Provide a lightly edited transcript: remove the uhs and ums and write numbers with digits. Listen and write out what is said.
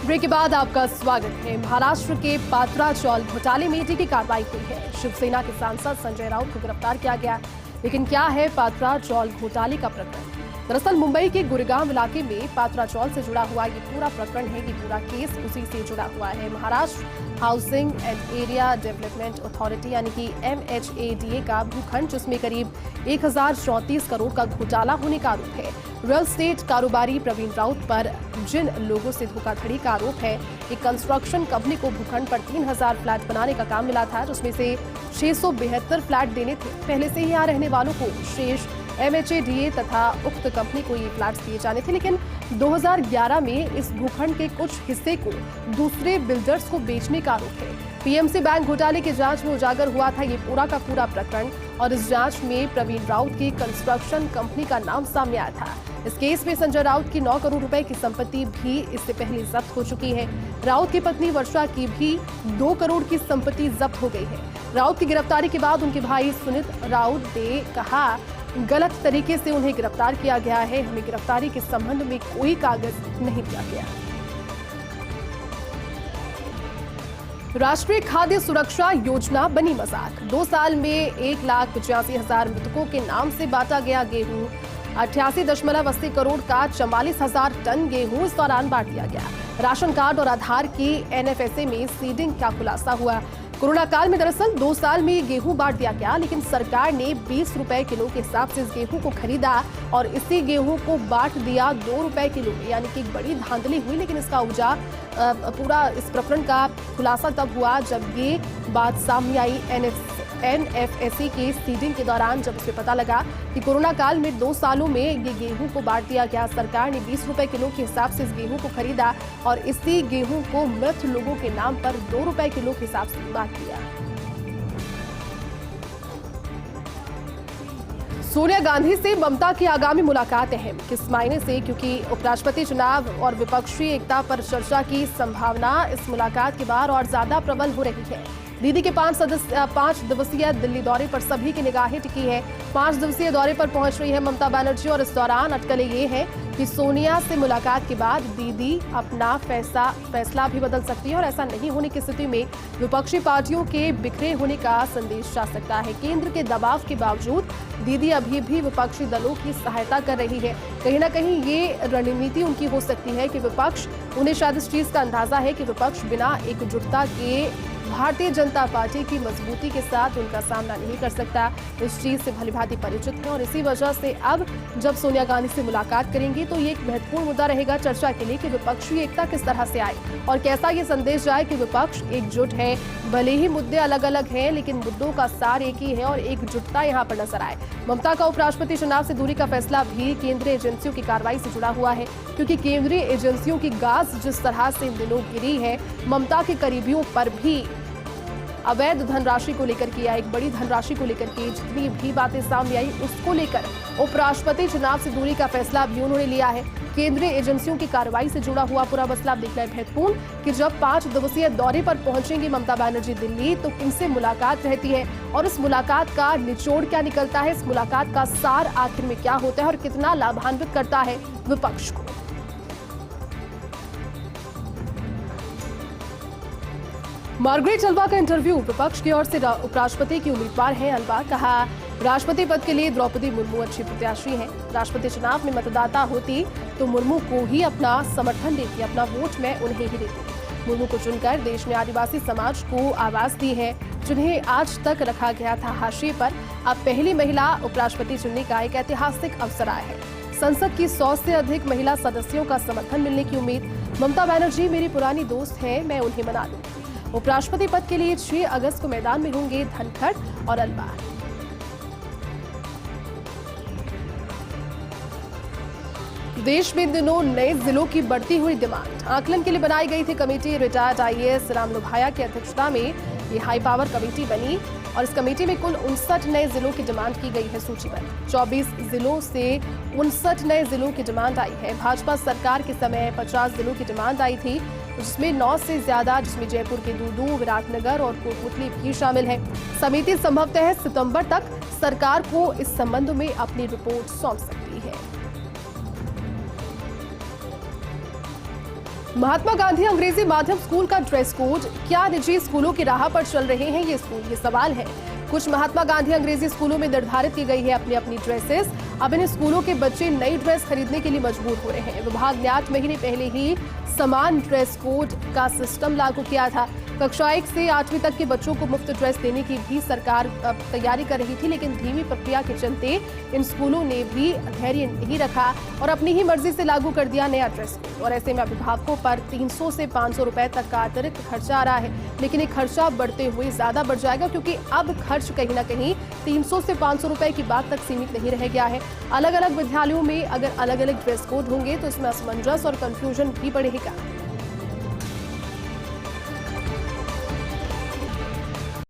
Break के बाद आपका स्वागत है। महाराष्ट्र के पात्रा चौल घोटाले में ईडी की कार्रवाई हुई है। शिवसेना के सांसद संजय राउत को गिरफ्तार किया गया। लेकिन क्या है पात्रा चौल घोटाले का प्रकरण? दरअसल मुंबई के गुड़गांव इलाके में पात्रा चौल से जुड़ा हुआ ये पूरा प्रकरण है, ये पूरा केस उसी से जुड़ा हुआ है। Maharashtra housing and area development authority यानी कि MHADA का भूखंड, जिसमें करीब 1034 करोड़ का घोटाला होने का आरोप है। रियल एस्टेट कारोबारी प्रवीण राउत पर जिन लोगों से धोखाधड़ी का आरोप है, एक कंस्ट्रक्शन कंपनी को भूखंड पर 3000 फ्लैट बनाने का काम मिला था, जिसमें से 672 फ्लैट देने थे। पहले से ही यहाँ रहने वालों को शेष MHADA तथा उक्त कंपनी को ये फ्लैट्स दिए जाने थे, लेकिन 2011 में इस भूखंड के कुछ हिस्से को दूसरे बिल्डर्स को बेचने का आरोप है। PMC बैंक घोटाले की जांच में उजागर हुआ था ये पूरा का पूरा प्रकरण, और इस जांच में प्रवीण राउत की कंस्ट्रक्शन कंपनी का नाम सामने आया था। इस केस में संजय राउत की 9 करोड़ रुपए की संपत्ति भी इससे पहले जब्त हो चुकी है। राउत की पत्नी वर्षा की भी 2 करोड़ की संपत्ति जब्त हो गई है। राउत की गिरफ्तारी के बाद उनके भाई सुनीत राउत ने कहा, गलत तरीके से उन्हें गिरफ्तार किया गया है, हमें गिरफ्तारी के संबंध में कोई कागज नहीं दिया गया। राष्ट्रीय खाद्य सुरक्षा योजना बनी मजाक। 2 साल में 1,85,000 मृतकों के नाम से बांटा गया गेहूं। 88.80 करोड़ का 44,000 टन गेहूं इस दौरान बांट दिया गया। राशन कार्ड और आधार की NFSA में सीडिंग का खुलासा हुआ। कोरोना काल में दरअसल 2 साल में गेहूं बांट दिया गया, लेकिन सरकार ने 20 रुपए किलो के हिसाब से इस गेहूं को खरीदा और इसी गेहूं को बांट दिया 2 रुपए किलो, यानी कि एक बड़ी धांधली हुई। लेकिन इसका पूरा इस प्रकरण का खुलासा तब हुआ जब ये बात सामने आई NFSA के सीडिंग के दौरान, जब उसे पता लगा कि कोरोना काल में 2 सालों में ये गेहूं को बांट दिया गया। सरकार ने 20 रुपए किलो के हिसाब से इस गेहूं को खरीदा और इसी गेहूं को मृत लोगों के नाम पर 2 रुपए किलो के हिसाब से बांट दिया। सोनिया गांधी से ममता की आगामी मुलाकात अहम। किस मायने से? क्योंकि उपराष्ट्रपति चुनाव और विपक्षी एकता पर चर्चा की संभावना इस मुलाकात के बाद और ज्यादा प्रबल हो रही है। दीदी के 5 दिवसीय दिल्ली दौरे पर सभी की निगाहें टिकी है। 5 दिवसीय दौरे पर पहुंच रही है ममता बनर्जी, और इस दौरान अटकलें ये है कि सोनिया से मुलाकात के बाद दीदी अपना फैसला भी बदल सकती है, और ऐसा नहीं होने की स्थिति में विपक्षी पार्टियों के बिखरे होने का संदेश जा सकता है। केंद्र के दबाव के बावजूद दीदी अभी भी विपक्षी दलों की सहायता कर रही है। कहीं ना कहीं ये रणनीति उनकी हो सकती है कि विपक्ष, उन्हें शायद इस चीज का अंदाजा है कि विपक्ष बिना एकजुटता के भारतीय जनता पार्टी की मजबूती के साथ उनका सामना नहीं कर सकता। इस चीज से भलीभांति परिचित है, और इसी वजह से अब जब सोनिया गांधी से मुलाकात करेंगे तो ये एक महत्वपूर्ण मुद्दा रहेगा चर्चा के लिए कि विपक्षी एकता किस तरह से आए और कैसा ये संदेश जाए कि विपक्ष एकजुट है। भले ही मुद्दे अलग अलग हैं, लेकिन मुद्दों का सार एक ही है और एकजुटता यहाँ पर नजर आए। ममता का उपराष्ट्रपति चुनाव से दूरी का फैसला भी केंद्रीय एजेंसियों की कार्रवाई से जुड़ा हुआ है, क्योंकि केंद्रीय एजेंसियों की गाज जिस तरह से इन दिनों गिरी है, ममता के करीबियों पर भी अवैध धनराशि को लेकर की या एक बड़ी धनराशि को लेकर के जितनी भी बातें सामने आई, उसको लेकर उपराष्ट्रपति चुनाव से दूरी का फैसला भी उन्होंने लिया है। केंद्रीय एजेंसियों की कार्रवाई से जुड़ा हुआ पूरा मसला देखना है महत्वपूर्ण कि जब 5 दिवसीय दौरे पर पहुंचेंगी ममता बनर्जी दिल्ली, तो किनसे मुलाकात रहती है और इस मुलाकात का निचोड़ क्या निकलता है, इस मुलाकात का सार आखिर में क्या होता है और कितना लाभान्वित करता है विपक्ष को। मार्गरेट अलवा का इंटरव्यू। विपक्ष की ओर से उपराष्ट्रपति की उम्मीदवार हैं अलवा। कहा, राष्ट्रपति पद के लिए द्रौपदी मुर्मू अच्छी प्रत्याशी हैं। राष्ट्रपति चुनाव में मतदाता होती तो मुर्मू को ही अपना समर्थन देती, अपना वोट मैं उन्हें ही देती। मुर्मू को चुनकर देश ने आदिवासी समाज को आवाज दी है, जिन्हें आज तक रखा गया था हाशिए पर। अब पहली महिला उपराष्ट्रपति चुनने का एक ऐतिहासिक अवसर आया है। संसद की 100 से अधिक महिला सदस्यों का समर्थन मिलने की उम्मीद। ममता बनर्जी मेरी पुरानी दोस्त है, मैं उन्हें मना लूं। उपराष्ट्रपति पद के लिए 6 अगस्त को मैदान में होंगे धनखड़ और अलवा। देश में इन दिनों नए जिलों की बढ़ती हुई डिमांड। आकलन के लिए बनाई गई थी कमेटी। रिटायर्ड IAS राम लोभाया की अध्यक्षता में ये हाई पावर कमेटी बनी, और इस कमेटी में कुल 59 नए जिलों की डिमांड की गई है सूचीबद्ध। 24 जिलों से 59 नए जिलों की डिमांड आई है। भाजपा सरकार के समय 50 जिलों की डिमांड आई थी, जिसमें 9 से ज्यादा, जिसमें जयपुर के दूदू, विराटनगर और कोटपुतली भी शामिल है। समिति संभवतः सितंबर तक सरकार को इस संबंध में अपनी रिपोर्ट सौंप सकती है। महात्मा गांधी अंग्रेजी माध्यम स्कूल का ड्रेस कोड क्या निजी स्कूलों की राह पर चल रहे हैं ये स्कूल, ये सवाल है। कुछ महात्मा गांधी अंग्रेजी स्कूलों में निर्धारित की गई है अपनी अपनी ड्रेसेस। अब इन स्कूलों के बच्चे नई ड्रेस खरीदने के लिए मजबूर हो रहे हैं। विभाग ने 8 महीने पहले ही समान ड्रेस कोड का सिस्टम लागू किया था। कक्षा 1 से 8वीं तक के बच्चों को मुफ्त ड्रेस देने की भी सरकार तैयारी कर रही थी, लेकिन धीमी प्रक्रिया के चलते इन स्कूलों ने भी धैर्य नहीं रखा और अपनी ही मर्जी से लागू कर दिया नया ड्रेस कोड। और ऐसे में अभिभावकों पर 300 से 500 रुपए तक का अतिरिक्त खर्चा आ रहा है। लेकिन ये खर्चा बढ़ते हुए ज्यादा बढ़ जाएगा, क्योंकि अब खर्च कहीं ना कहीं 300 से 500 रुपए की बात तक सीमित नहीं रह गया है। अलग अलग विद्यालयों में अगर अलग अलग ड्रेस कोड होंगे तो इसमें असमंजस और कंफ्यूजन भी बढ़ेगा।